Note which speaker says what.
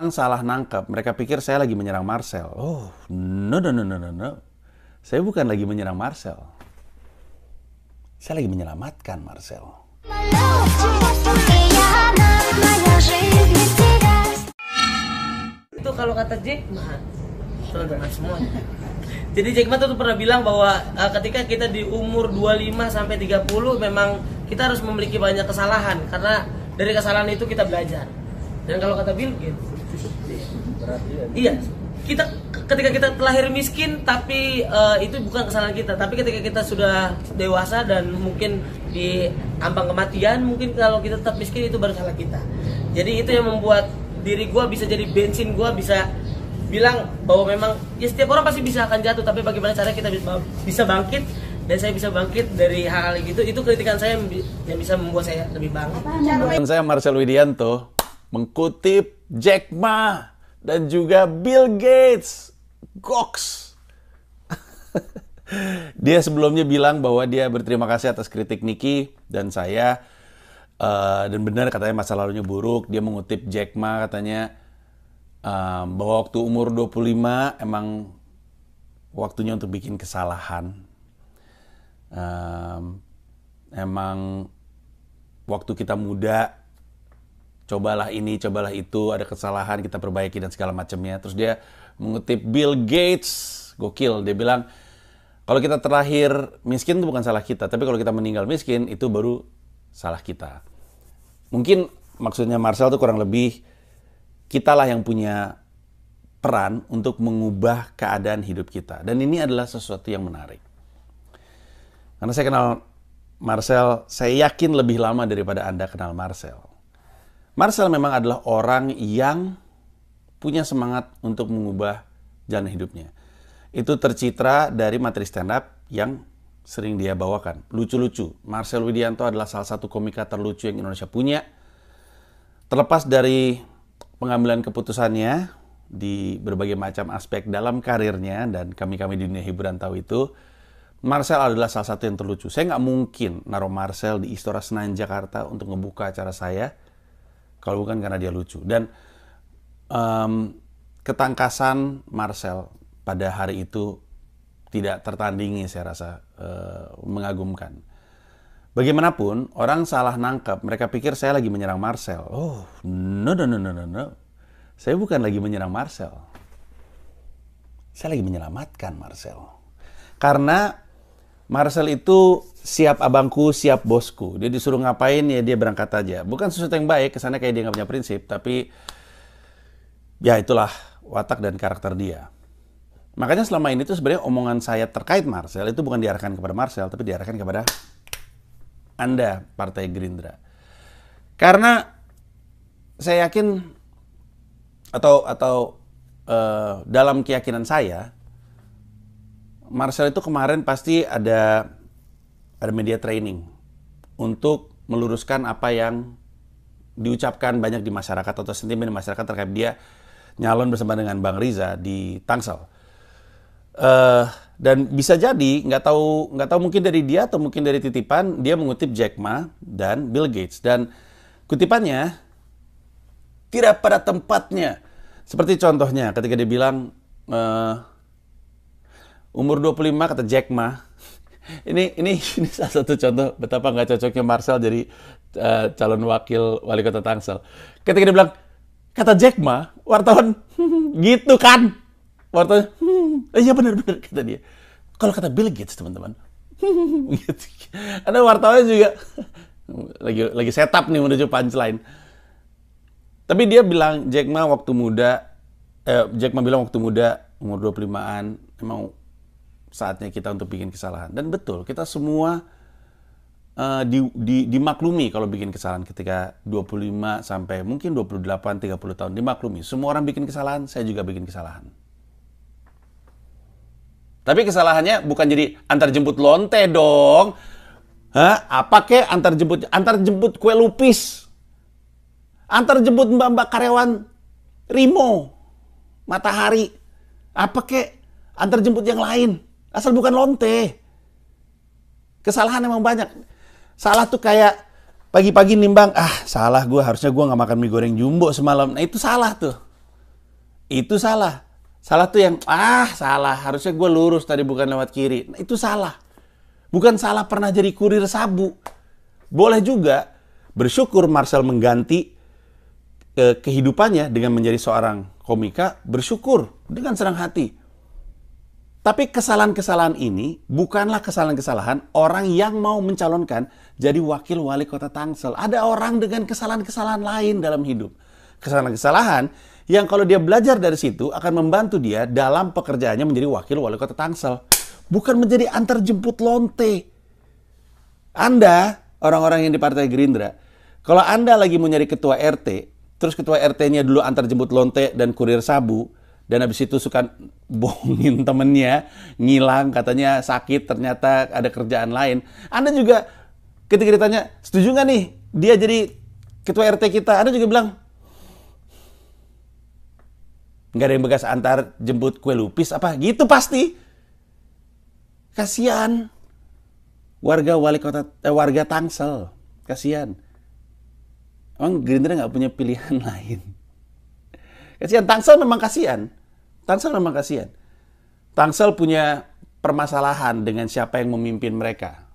Speaker 1: orang salah nangkep. Mereka pikir saya lagi menyerang Marcel. Oh, no, no, no, no, no, no. Saya bukan lagi menyerang Marcel. Saya lagi menyelamatkan Marcel.
Speaker 2: Itu kalau kata Jack Ma, teman-teman semuanya. Jadi Jack Ma tuh pernah bilang bahwa ketika kita di umur 25 sampai 30 memang kita harus memiliki banyak kesalahan karena dari kesalahan itu kita belajar. Dan kalau kata Bill Gates, iya, kita ketika kita lahir miskin tapi itu bukan kesalahan kita, tapi ketika kita sudah dewasa dan mungkin di ambang kematian, mungkin kalau kita tetap miskin itu baru salah kita. Jadi itu yang membuat diri gue bisa jadi bensin, gue bisa bilang bahwa memang ya setiap orang pasti bisa akan jatuh, tapi bagaimana caranya kita bisa bangkit, dan saya bisa bangkit dari hal-hal gitu. Itu kritikan saya yang bisa membuat saya lebih bangkit.
Speaker 1: Dan saya Marcel Widianto mengutip Jack Ma dan juga Bill Gates. Goks. Dia sebelumnya bilang bahwa dia berterima kasih atas kritik Niki dan saya. Dan benar katanya masa lalunya buruk. Dia mengutip Jack Ma katanya bahwa waktu umur 25 emang waktunya untuk bikin kesalahan. Emang waktu kita muda, cobalah ini, cobalah itu, ada kesalahan, kita perbaiki dan segala macamnya. Terus dia mengutip Bill Gates, gokil. Dia bilang, kalau kita terlahir miskin itu bukan salah kita, tapi kalau kita meninggal miskin, itu baru salah kita. Mungkin maksudnya Marcel itu kurang lebih, kitalah yang punya peran untuk mengubah keadaan hidup kita. Dan ini adalah sesuatu yang menarik. Karena saya kenal Marcel, saya yakin lebih lama daripada Anda kenal Marcel. Marcel memang adalah orang yang punya semangat untuk mengubah jalan hidupnya. Itu tercitra dari materi stand up yang sering dia bawakan. Lucu-lucu. Marcel Widianto adalah salah satu komika terlucu yang Indonesia punya. Terlepas dari pengambilan keputusannya di berbagai macam aspek dalam karirnya, dan kami-kami di dunia hiburan tahu itu, Marcel adalah salah satu yang terlucu. Saya nggak mungkin naruh Marcel di Istora Senayan Jakarta untuk ngebuka acara saya, kalau bukan karena dia lucu. Dan ketangkasan Marcel pada hari itu tidak tertandingi, saya rasa mengagumkan. Bagaimanapun, orang salah nangkep. Mereka pikir saya lagi menyerang Marcel. Oh, no, no, no, no, no, no. Saya bukan lagi menyerang Marcel. Saya lagi menyelamatkan Marcel. Karena Marcel itu siap abangku, siap bosku. Dia disuruh ngapain, ya dia berangkat aja. Bukan sesuatu yang baik, kesannya kayak dia nggak punya prinsip. Tapi, ya itulah watak dan karakter dia. Makanya selama ini tuh sebenarnya omongan saya terkait Marcel itu bukan diarahkan kepada Marcel, tapi diarahkan kepada Anda, Partai Gerindra. Karena saya yakin, atau dalam keyakinan saya, Marcel itu kemarin pasti ada media training untuk meluruskan apa yang diucapkan banyak di masyarakat atau sentimen di masyarakat terkait dia nyalon bersama dengan Bang Riza di Tangsel. Dan bisa jadi nggak tahu mungkin dari dia atau mungkin dari titipan, dia mengutip Jack Ma dan Bill Gates, dan kutipannya tidak pada tempatnya. Seperti contohnya ketika dia bilang umur 25 kata Jack Ma. Ini salah satu contoh betapa nggak cocoknya Marcel jadi calon wakil wali kota Tangsel. Ketika dia bilang kata Jack Ma, wartawan gitu kan. Wartawan iya benar-benar kata dia. Kalau kata Bill Gates teman-teman gitu. Ada wartawan juga lagi setup nih menuju punchline. Tapi dia bilang Jack Ma bilang waktu muda umur 25-an emang saatnya kita untuk bikin kesalahan. Dan betul, kita semua dimaklumi kalau bikin kesalahan ketika 25 sampai mungkin 28, 30 tahun. Dimaklumi. Semua orang bikin kesalahan, saya juga bikin kesalahan. Tapi kesalahannya bukan jadi antar jemput lonte dong. Hah? Apa kek antar jemput kue lupis. Antar jemput mbak-mbak karyawan Rimo, Matahari. Apa kek antar jemput yang lain. Asal bukan lonte. Kesalahan emang banyak. Salah tuh kayak pagi-pagi nimbang, salah gue, harusnya gue gak makan mie goreng jumbo semalam. Nah itu salah tuh. Itu salah. Salah tuh yang, salah. Harusnya gue lurus tadi bukan lewat kiri. Nah, itu salah. Bukan salah pernah jadi kurir sabu. Boleh juga bersyukur Marcel mengganti kehidupannya dengan menjadi seorang komika. Bersyukur dengan senang hati. Tapi kesalahan-kesalahan ini bukanlah kesalahan-kesalahan orang yang mau mencalonkan jadi wakil wali kota Tangsel. Ada orang dengan kesalahan-kesalahan lain dalam hidup. Kesalahan-kesalahan yang kalau dia belajar dari situ akan membantu dia dalam pekerjaannya menjadi wakil wali kota Tangsel. Bukan menjadi antar jemput lonte. Anda, orang-orang yang di Partai Gerindra, kalau Anda lagi mau nyari ketua RT, terus ketua RT-nya dulu antar jemput lonte dan kurir sabu, dan habis itu suka bohongin temennya, ngilang, katanya sakit, ternyata ada kerjaan lain. Anda juga ketika ditanya, setuju nggak nih dia jadi ketua RT kita? Anda juga bilang, nggak ada yang bekas antar jemput kue lupis apa? Gitu pasti. Kasihan warga wali kota, warga Tangsel. Kasihan. Emang Gerindra nggak punya pilihan lain? Kasihan, Tangsel memang kasihan. Tangsel memang kasihan. Tangsel punya permasalahan dengan siapa yang memimpin mereka.